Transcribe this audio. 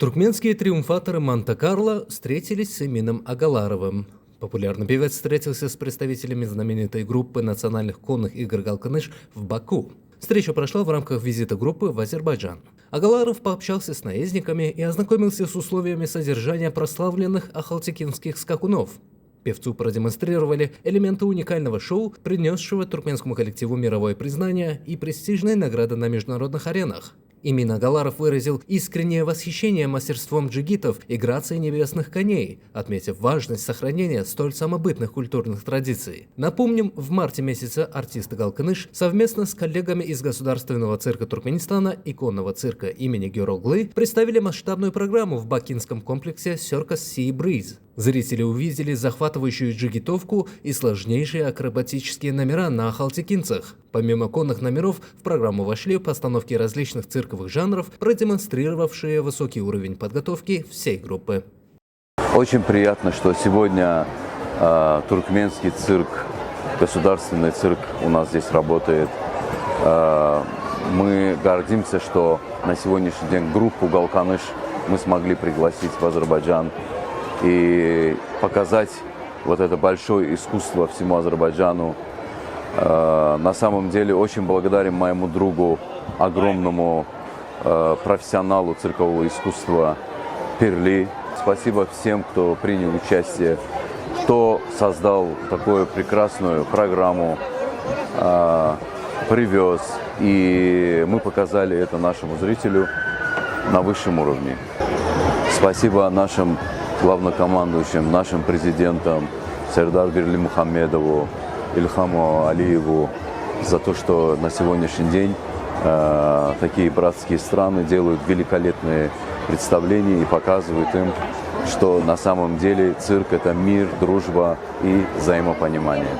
Туркменские триумфаторы Монте-Карло встретились с Эмином Агаларовым. Популярный певец встретился с представителями знаменитой группы национальных конных игр «Галканыш» в Баку. Встреча прошла в рамках визита группы в Азербайджан. Агаларов пообщался с наездниками и ознакомился с условиями содержания прославленных ахалтекинских скакунов. Певцу продемонстрировали элементы уникального шоу, принесшего туркменскому коллективу мировое признание и престижные награды на международных аренах. Эмин Агаларов выразил искреннее восхищение мастерством джигитов и грацией небесных коней, отметив важность сохранения столь самобытных культурных традиций. Напомним, в марте месяце артисты Галканыш совместно с коллегами из Государственного цирка Туркменистана и конного цирка имени Героглы представили масштабную программу в бакинском комплексе Circus Sea Breeze. Зрители увидели захватывающую джигитовку и сложнейшие акробатические номера на ахалтекинцах. Помимо конных номеров, в программу вошли постановки различных цирковых жанров, продемонстрировавшие высокий уровень подготовки всей группы. Очень приятно, что сегодня туркменский цирк, государственный цирк у нас здесь работает. Мы гордимся, что на сегодняшний день группу «Галканыш» мы смогли пригласить в Азербайджан и показать вот это большое искусство всему Азербайджану. На самом деле очень благодарен моему другу, огромному профессионалу циркового искусства Перли. Спасибо всем, кто принял участие, кто создал такую прекрасную программу, привез. И мы показали это нашему зрителю на высшем уровне. Спасибо нашим главнокомандующим, нашим президентам Сердар Бирли Мухаммедову, Ильхаму Алиеву за то, что на сегодняшний день такие братские страны делают великолепные представления и показывают им, что на самом деле цирк – это мир, дружба и взаимопонимание.